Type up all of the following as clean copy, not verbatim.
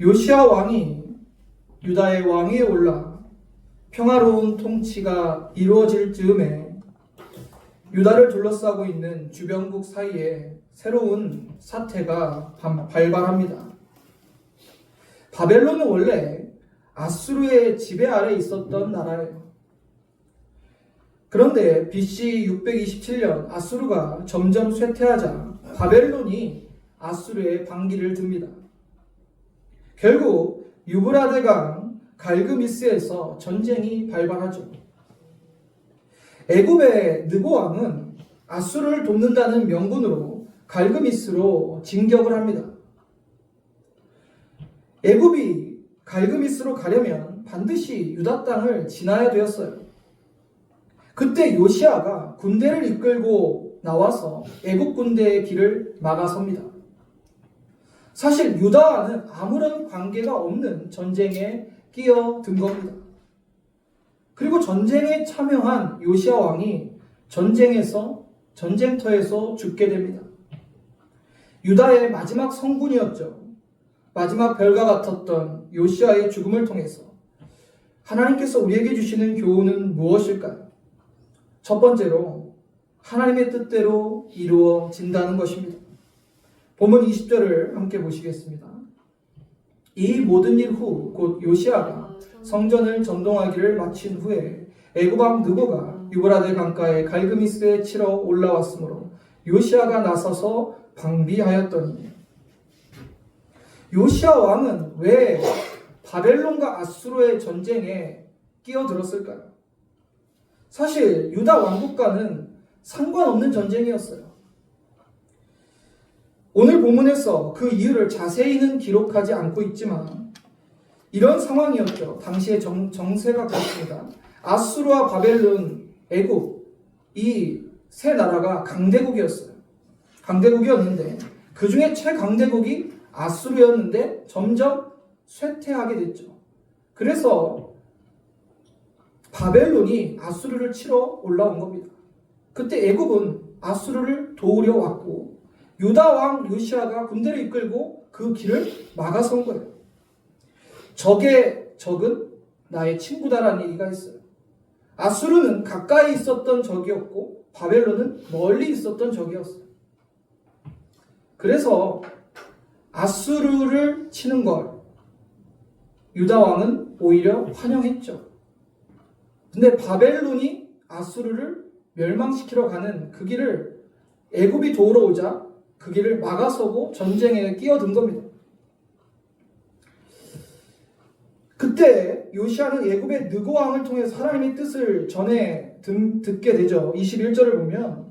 요시야 왕이 유다의 왕위에 올라 평화로운 통치가 이루어질 즈음에 유다를 둘러싸고 있는 주변국 사이에 새로운 사태가 발발합니다. 바벨론은 원래 아수르의 지배 아래 있었던 나라예요. 그런데 BC 627년 아수르가 점점 쇠퇴하자 바벨론이 아수르의 반기를 듭니다. 결국 유브라데강 갈그미스에서 전쟁이 발발하죠. 애굽의 느고 왕은 아수르를 돕는다는 명분으로 갈그미스로 진격을 합니다. 애굽이 갈그미스로 가려면 반드시 유다 땅을 지나야 되었어요. 그때 요시야가 군대를 이끌고 나와서 애굽 군대의 길을 막아섭니다. 사실 유다와는 아무런 관계가 없는 전쟁에 끼어든 겁니다. 그리고 전쟁에 참여한 요시야 왕이 전쟁터에서 죽게 됩니다. 유다의 마지막 성군이었죠. 마지막 별과 같았던 요시야의 죽음을 통해서 하나님께서 우리에게 주시는 교훈은 무엇일까요? 첫 번째로 하나님의 뜻대로 이루어진다는 것입니다. 본문 20절을 함께 보시겠습니다. 이 모든 일 후 곧 요시야가 성전을 전동하기를 마친 후에 애굽 왕 느고가 유브라데 강가의 갈그미스에 치러 올라왔으므로 요시야가 나서서 방비하였더니. 요시야 왕은 왜 바벨론과 아수르의 전쟁에 끼어들었을까요? 사실 유다 왕국과는 상관없는 전쟁이었어요. 오늘 본문에서 그 이유를 자세히는 기록하지 않고 있지만 이런 상황이었죠. 당시의 정세가 그렇습니다. 아수르와 바벨론, 애굽 이 세 나라가 강대국이었어요. 강대국이었는데 그 중에 최강대국이 아수르였는데 점점 쇠퇴하게 됐죠. 그래서 바벨론이 아수르를 치러 올라온 겁니다. 그때 애굽은 아수르를 도우려 왔고 유다 왕 요시야가 군대를 이끌고 그 길을 막아선 거예요. 적의 적은 나의 친구다라는 얘기가 있어요. 아수르는 가까이 있었던 적이었고 바벨론은 멀리 있었던 적이었어요. 그래서 아수르를 치는 걸 유다 왕은 오히려 환영했죠. 근데 바벨론이 아수르를 멸망시키러 가는 그 길을 애굽이 도우러 오자 그 길을 막아서고 전쟁에 끼어든 겁니다. 그때 요시야는 애굽의 느고 왕을 통해서 하나님의 뜻을 전해 듣게 되죠. 21절을 보면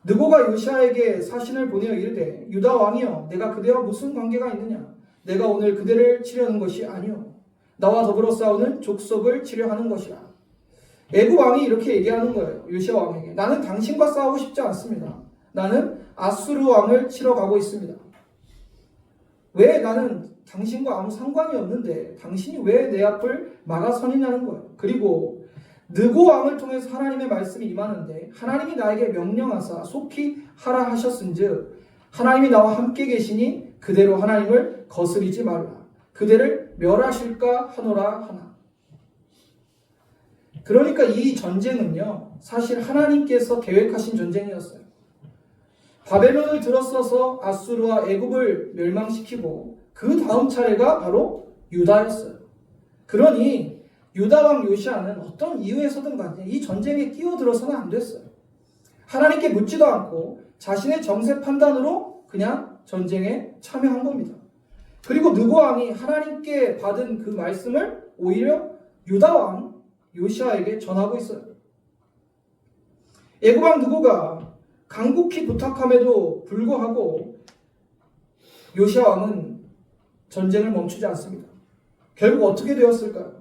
느고가 요시야에게 사신을 보내어 이르되 유다 왕이여 내가 그대와 무슨 관계가 있느냐 내가 오늘 그대를 치려는 것이 아니오 나와 더불어 싸우는 족속을 치려 하는 것이라. 애굽 왕이 이렇게 얘기하는 거예요. 요시야 왕에게 나는 당신과 싸우고 싶지 않습니다. 나는 아수르 왕을 치러 가고 있습니다. 왜 나는 당신과 아무 상관이 없는데 당신이 왜 내 앞을 막아서느냐는 거예요. 그리고 느고 왕을 통해서 하나님의 말씀이 임하는데 하나님이 나에게 명령하사 속히 하라 하셨은즉 하나님이 나와 함께 계시니 그대로 하나님을 거스리지 말라. 그대를 멸하실까 하노라 하나. 그러니까 이 전쟁은요 사실 하나님께서 계획하신 전쟁이었어요. 바벨론을 들어서서 아수르와 애굽을 멸망시키고 그 다음 차례가 바로 유다였어요. 그러니 유다 왕 요시야는 어떤 이유에서든 간에 이 전쟁에 끼어들어서는 안 됐어요. 하나님께 묻지도 않고 자신의 정세 판단으로 그냥 전쟁에 참여한 겁니다. 그리고 느고 왕이 하나님께 받은 그 말씀을 오히려 유다 왕 요시야에게 전하고 있어요. 애굽 왕 느고가 간곡히 부탁함에도 불구하고 요시야 왕은 전쟁을 멈추지 않습니다. 결국 어떻게 되었을까요?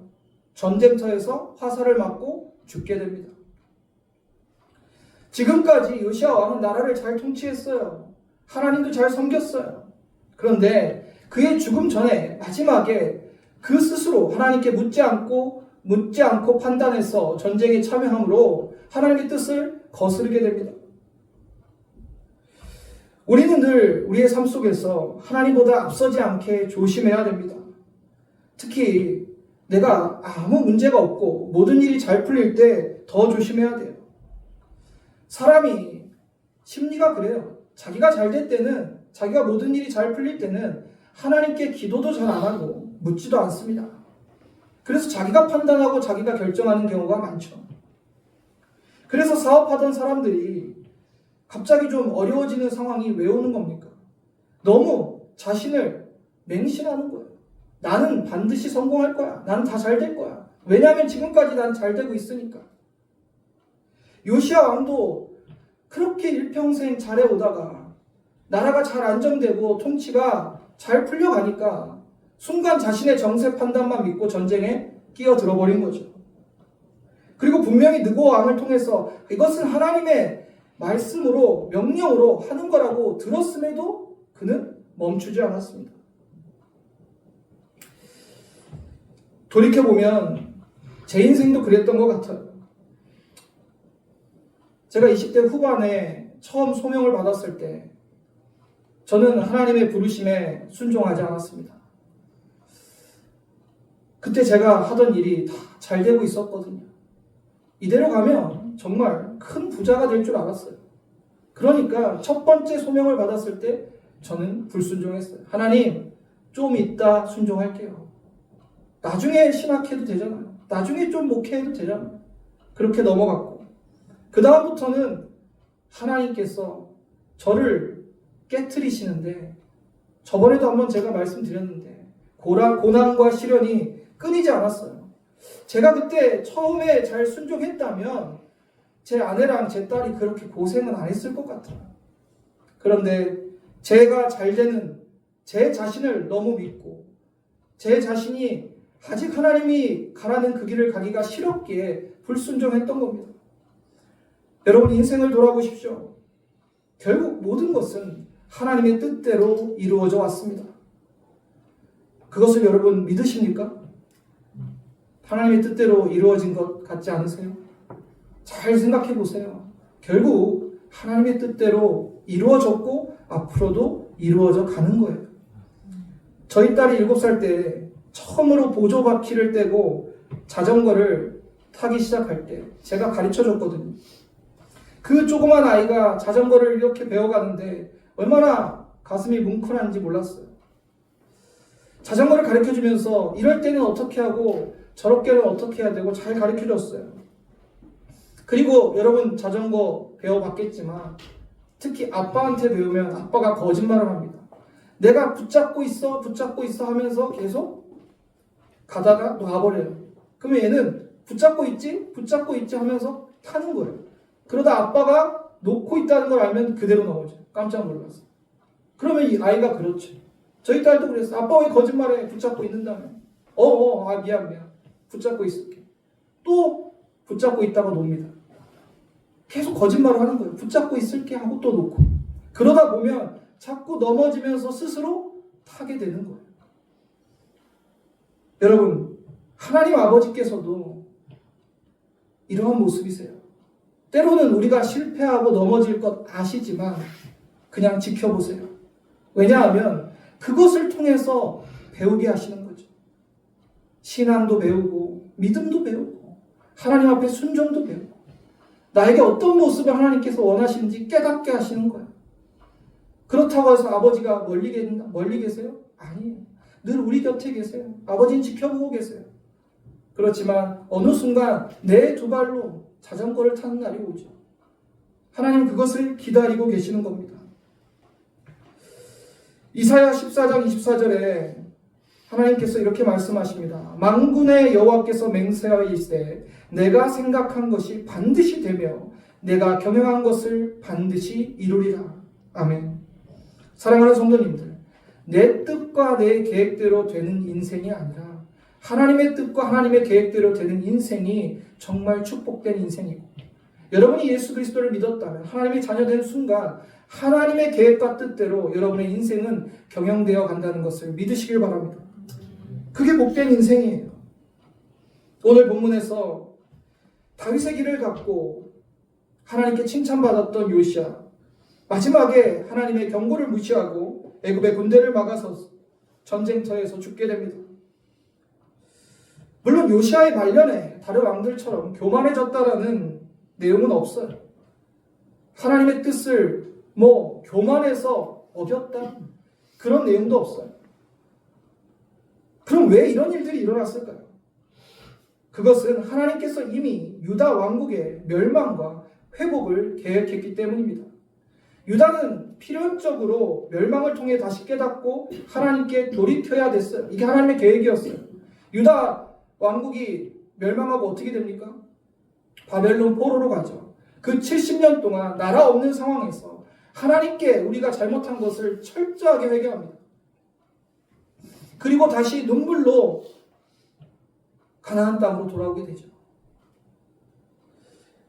전쟁터에서 화살을 맞고 죽게 됩니다. 지금까지 요시야 왕은 나라를 잘 통치했어요. 하나님도 잘 섬겼어요. 그런데 그의 죽음 전에 마지막에 그 스스로 하나님께 묻지 않고 판단해서 전쟁에 참여함으로 하나님의 뜻을 거스르게 됩니다. 우리는 늘 우리의 삶 속에서 하나님보다 앞서지 않게 조심해야 됩니다. 특히 내가 아무 문제가 없고 모든 일이 잘 풀릴 때 더 조심해야 돼요. 사람이 심리가 그래요. 자기가 잘 될 때는, 자기가 모든 일이 잘 풀릴 때는 하나님께 기도도 잘 안 하고 묻지도 않습니다. 그래서 자기가 판단하고 자기가 결정하는 경우가 많죠. 그래서 사업하던 사람들이 갑자기 좀 어려워지는 상황이 왜 오는 겁니까? 너무 자신을 맹신하는 거예요. 나는 반드시 성공할 거야. 나는 다 잘 될 거야. 왜냐하면 지금까지 난 잘 되고 있으니까. 요시야 왕도 그렇게 일평생 잘해오다가 나라가 잘 안정되고 통치가 잘 풀려가니까 순간 자신의 정세 판단만 믿고 전쟁에 끼어들어 버린 거죠. 그리고 분명히 느고 왕을 통해서 이것은 하나님의 말씀으로, 명령으로 하는 거라고 들었음에도 그는 멈추지 않았습니다. 돌이켜보면 제 인생도 그랬던 것 같아요. 제가 20대 후반에 처음 소명을 받았을 때 저는 하나님의 부르심에 순종하지 않았습니다. 그때 제가 하던 일이 다 잘 되고 있었거든요. 이대로 가면 정말 큰 부자가 될 줄 알았어요. 그러니까 첫 번째 소명을 받았을 때 저는 불순종했어요. 하나님, 좀 이따 순종할게요. 나중에 신학해도 되잖아요. 나중에 좀 목회해도 되잖아요. 그렇게 넘어갔고, 그 다음부터는 하나님께서 저를 깨트리시는데, 저번에도 한번 제가 말씀드렸는데 고난과 시련이 끊이지 않았어요. 제가 그때 처음에 잘 순종했다면 제 아내랑 제 딸이 그렇게 고생은 안 했을 것 같아요. 그런데 제가 잘 되는 제 자신을 너무 믿고 제 자신이 아직 하나님이 가라는 그 길을 가기가 싫었기에 불순종했던 겁니다. 여러분, 인생을 돌아보십시오. 결국 모든 것은 하나님의 뜻대로 이루어져 왔습니다. 그것을 여러분 믿으십니까? 하나님의 뜻대로 이루어진 것 같지 않으세요? 잘 생각해 보세요. 결국 하나님의 뜻대로 이루어졌고 앞으로도 이루어져 가는 거예요. 저희 딸이 7살 때 처음으로 보조바퀴를 떼고 자전거를 타기 시작할 때 제가 가르쳐 줬거든요. 그 조그만 아이가 자전거를 이렇게 배워가는데 얼마나 가슴이 뭉클한지 몰랐어요. 자전거를 가르쳐주면서 이럴 때는 어떻게 하고 저렇게는 어떻게 해야 되고 잘 가르쳐줬어요. 그리고 여러분 자전거 배워봤겠지만 특히 아빠한테 배우면 아빠가 거짓말을 합니다. 내가 붙잡고 있어 하면서 계속 가다가 놔버려요. 그러면 얘는 붙잡고 있지 하면서 타는 거예요. 그러다 아빠가 놓고 있다는 걸 알면 그대로 넘어져요. 깜짝 놀랐어. 그러면 이 아이가 그렇죠. 저희 딸도 그랬어. 아빠 왜 거짓말해? 붙잡고 있는다며. 미안. 붙잡고 있을게. 또 붙잡고 있다가 놉니다. 계속 거짓말을 하는 거예요. 붙잡고 있을게 하고 또 놓고. 그러다 보면 자꾸 넘어지면서 스스로 타게 되는 거예요. 여러분, 하나님 아버지께서도 이러한 모습이세요. 때로는 우리가 실패하고 넘어질 것 아시지만 그냥 지켜보세요. 왜냐하면 그것을 통해서 배우게 하시는 거죠. 신앙도 배우고 믿음도 배우고 하나님 앞에 순종도 배우고 나에게 어떤 모습을 하나님께서 원하시는지 깨닫게 하시는 거예요. 그렇다고 해서 아버지가 멀리 계세요? 아니에요. 늘 우리 곁에 계세요. 아버지는 지켜보고 계세요. 그렇지만 어느 순간 내 두 발로 자전거를 타는 날이 오죠. 하나님 그것을 기다리고 계시는 겁니다. 이사야 14장 24절에 하나님께서 이렇게 말씀하십니다. 만군의 여호와께서 맹세하시되 내가 생각한 것이 반드시 되며 내가 경영한 것을 반드시 이루리라. 아멘. 사랑하는 성도님들, 내 뜻과 내 계획대로 되는 인생이 아니라 하나님의 뜻과 하나님의 계획대로 되는 인생이 정말 축복된 인생이고, 여러분이 예수 그리스도를 믿었다면 하나님의 자녀된 순간 하나님의 계획과 뜻대로 여러분의 인생은 경영되어 간다는 것을 믿으시길 바랍니다. 그게 복된 인생이에요. 오늘 본문에서 다윗의 길을 갖고 하나님께 칭찬받았던 요시야, 마지막에 하나님의 경고를 무시하고 애굽의 군대를 막아서 전쟁터에서 죽게 됩니다. 물론 요시아의 말년에 다른 왕들처럼 교만해졌다라는 내용은 없어요. 하나님의 뜻을 교만해서 어겼다 그런 내용도 없어요. 그럼 왜 이런 일들이 일어났을까요? 그것은 하나님께서 이미 유다 왕국의 멸망과 회복을 계획했기 때문입니다. 유다는 필연적으로 멸망을 통해 다시 깨닫고 하나님께 돌이켜야 됐어요. 이게 하나님의 계획이었어요. 유다 왕국이 멸망하고 어떻게 됩니까? 바벨론 포로로 가죠. 그 70년 동안 나라 없는 상황에서 하나님께 우리가 잘못한 것을 철저하게 회개합니다. 그리고 다시 눈물로 가나안 땅으로 돌아오게 되죠.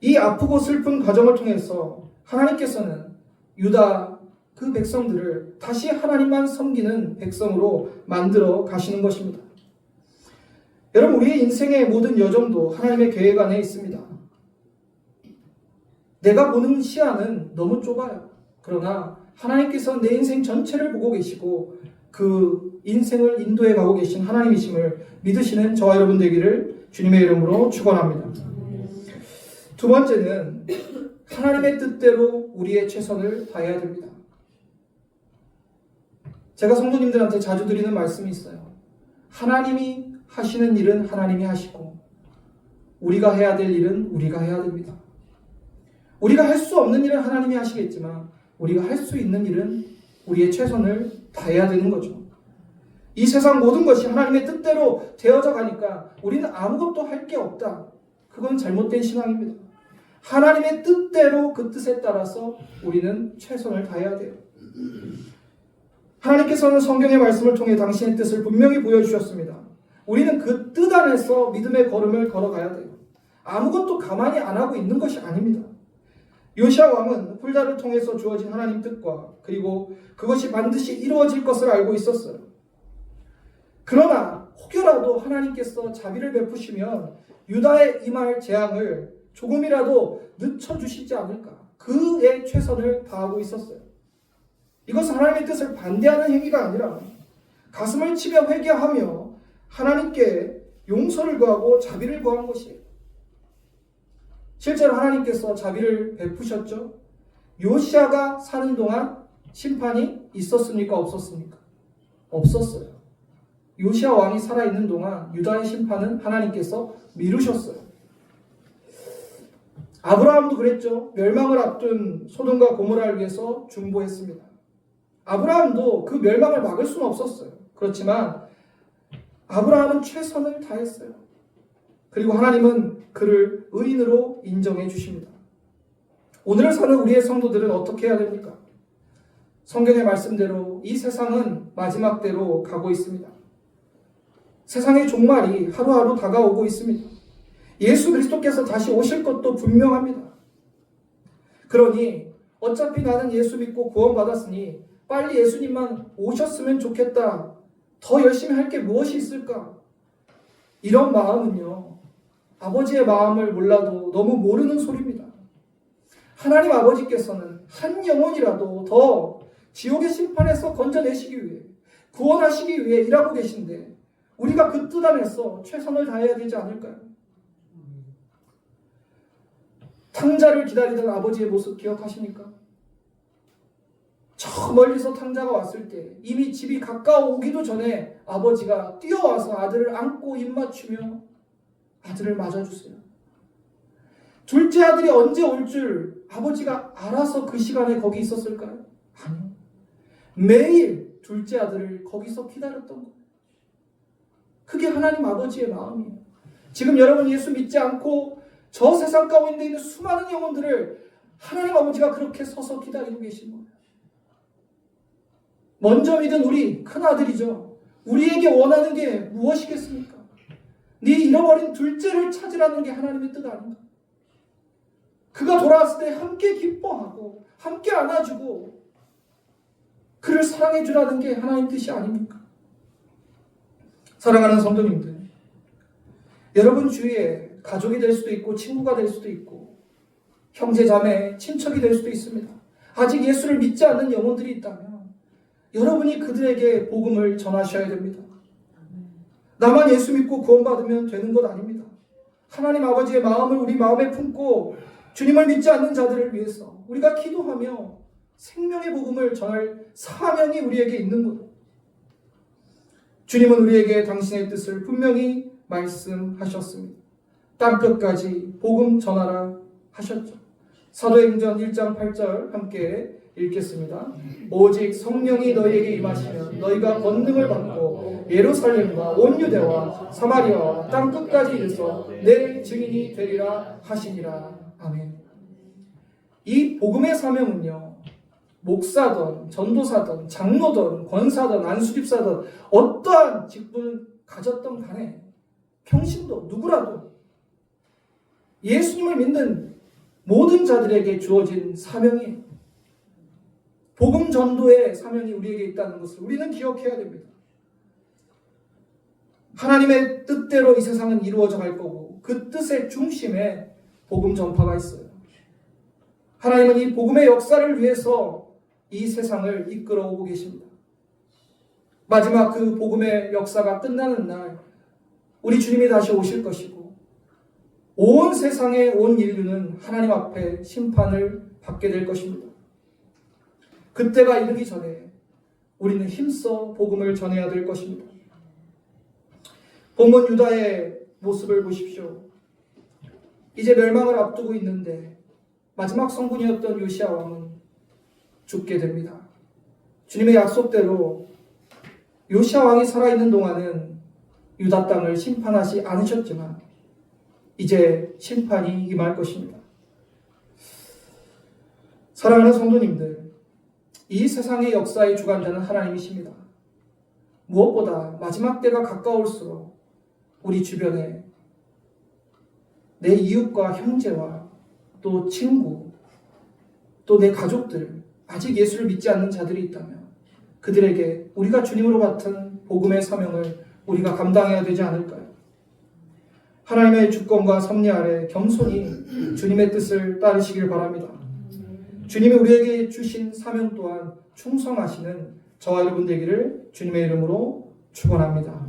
이 아프고 슬픈 과정을 통해서 하나님께서는 유다 그 백성들을 다시 하나님만 섬기는 백성으로 만들어 가시는 것입니다. 여러분, 우리의 인생의 모든 여정도 하나님의 계획 안에 있습니다. 내가 보는 시야는 너무 좁아요. 그러나 하나님께서 내 인생 전체를 보고 계시고 그 인생을 인도해 가고 계신 하나님이심을 믿으시는 저와 여러분 되기를 주님의 이름으로 축원합니다. 두 번째는 하나님의 뜻대로 우리의 최선을 다해야 됩니다. 제가 성도님들한테 자주 드리는 말씀이 있어요. 하나님이 하시는 일은 하나님이 하시고 우리가 해야 될 일은 우리가 해야 됩니다. 우리가 할 수 없는 일은 하나님이 하시겠지만 우리가 할 수 있는 일은 우리의 최선을 다해야 되는 거죠. 이 세상 모든 것이 하나님의 뜻대로 되어져 가니까 우리는 아무것도 할 게 없다. 그건 잘못된 신앙입니다. 하나님의 뜻대로 그 뜻에 따라서 우리는 최선을 다해야 돼요. 하나님께서는 성경의 말씀을 통해 당신의 뜻을 분명히 보여주셨습니다. 우리는 그 뜻 안에서 믿음의 걸음을 걸어가야 돼요. 아무것도 가만히 안 하고 있는 것이 아닙니다. 요시아 왕은 훌다를 통해서 주어진 하나님 뜻과 그리고 그것이 반드시 이루어질 것을 알고 있었어요. 그러나 혹여라도 하나님께서 자비를 베푸시면 유다에 임할 재앙을 조금이라도 늦춰주시지 않을까, 그의 최선을 다하고 있었어요. 이것은 하나님의 뜻을 반대하는 행위가 아니라 가슴을 치며 회개하며 하나님께 용서를 구하고 자비를 구한 것이에요. 실제로 하나님께서 자비를 베푸셨죠. 요시아가 사는 동안 심판이 있었습니까? 없었습니까? 없었어요. 요시아 왕이 살아있는 동안 유다의 심판은 하나님께서 미루셨어요. 아브라함도 그랬죠. 멸망을 앞둔 소돔과 고모라를 위해서 중보했습니다. 아브라함도 그 멸망을 막을 수는 없었어요. 그렇지만 아브라함은 최선을 다했어요. 그리고 하나님은 그를 의인으로 인정해 주십니다. 오늘을 사는 우리의 성도들은 어떻게 해야 됩니까? 성경의 말씀대로 이 세상은 마지막 때로 가고 있습니다. 세상의 종말이 하루하루 다가오고 있습니다. 예수 그리스도께서 다시 오실 것도 분명합니다. 그러니 어차피 나는 예수 믿고 구원받았으니 빨리 예수님만 오셨으면 좋겠다. 더 열심히 할 게 무엇이 있을까? 이런 마음은요, 아버지의 마음을 몰라도 너무 모르는 소리입니다. 하나님 아버지께서는 한 영혼이라도 더 지옥의 심판에서 건져내시기 위해, 구원하시기 위해 일하고 계신데 우리가 그 뜻 안에서 최선을 다해야 되지 않을까요? 탕자를 기다리던 아버지의 모습 기억하십니까? 저 멀리서 탕자가 왔을 때 이미 집이 가까워오기도 전에 아버지가 뛰어와서 아들을 안고 입맞추며 아들을 맞아주세요. 둘째 아들이 언제 올 줄 아버지가 알아서 그 시간에 거기 있었을까요? 아니요. 매일 둘째 아들을 거기서 기다렸던 거예요. 그게 하나님 아버지의 마음이에요. 지금 여러분 예수 믿지 않고 저 세상 가운데 있는 수많은 영혼들을 하나님 아버지가 그렇게 서서 기다리고 계신 거예요. 먼저 믿은 우리 큰아들이죠. 우리에게 원하는 게 무엇이겠습니까? 네 잃어버린 둘째를 찾으라는 게 하나님의 뜻 아닌가? 그가 돌아왔을 때 함께 기뻐하고 함께 안아주고 그를 사랑해 주라는 게 하나님 뜻이 아닙니까? 사랑하는 성도님들, 여러분 주위에 가족이 될 수도 있고 친구가 될 수도 있고 형제 자매 친척이 될 수도 있습니다. 아직 예수를 믿지 않는 영혼들이 있다면 여러분이 그들에게 복음을 전하셔야 됩니다. 나만 예수 믿고 구원받으면 되는 것 아닙니다. 하나님 아버지의 마음을 우리 마음에 품고 주님을 믿지 않는 자들을 위해서 우리가 기도하며 생명의 복음을 전할 사명이 우리에게 있는 것. 주님은 우리에게 당신의 뜻을 분명히 말씀하셨습니다. 땅끝까지 복음 전하라 하셨죠. 사도행전 1장 8절 함께 읽겠습니다. 오직 성령이 너희에게 임하시면 너희가 권능을 받고 예루살렘과 온 유대와 사마리아와 땅끝까지 이르러 내 증인이 되리라 하시니라. 아멘. 이 복음의 사명은요, 목사든 전도사든 장로든 권사든 안수집사든 어떠한 직분을 가졌던 간에 평신도 누구라도 예수님을 믿는 모든 자들에게 주어진 사명이에요. 복음 전도의 사명이 우리에게 있다는 것을 우리는 기억해야 됩니다. 하나님의 뜻대로 이 세상은 이루어져 갈 거고 그 뜻의 중심에 복음 전파가 있어요. 하나님은 이 복음의 역사를 위해서 이 세상을 이끌어오고 계십니다. 마지막 그 복음의 역사가 끝나는 날 우리 주님이 다시 오실 것이고 온 세상의 온 인류는 하나님 앞에 심판을 받게 될 것입니다. 그때가 이르기 전에 우리는 힘써 복음을 전해야 될 것입니다. 본문 유다의 모습을 보십시오. 이제 멸망을 앞두고 있는데 마지막 성군이었던 요시야 왕은 죽게 됩니다. 주님의 약속대로 요시야 왕이 살아있는 동안은 유다 땅을 심판하지 않으셨지만 이제 심판이 임할 것입니다. 사랑하는 성도님들, 이 세상의 역사의 주관자는 하나님이십니다. 무엇보다 마지막 때가 가까울수록 우리 주변에 내 이웃과 형제와 또 친구 또 내 가족들 아직 예수를 믿지 않는 자들이 있다면 그들에게 우리가 주님으로 맡은 복음의 사명을 우리가 감당해야 되지 않을까요? 하나님의 주권과 섭리 아래 겸손히 주님의 뜻을 따르시길 바랍니다. 주님이 우리에게 주신 사명 또한 충성하시는 저와 여러분 되기를 주님의 이름으로 축원합니다.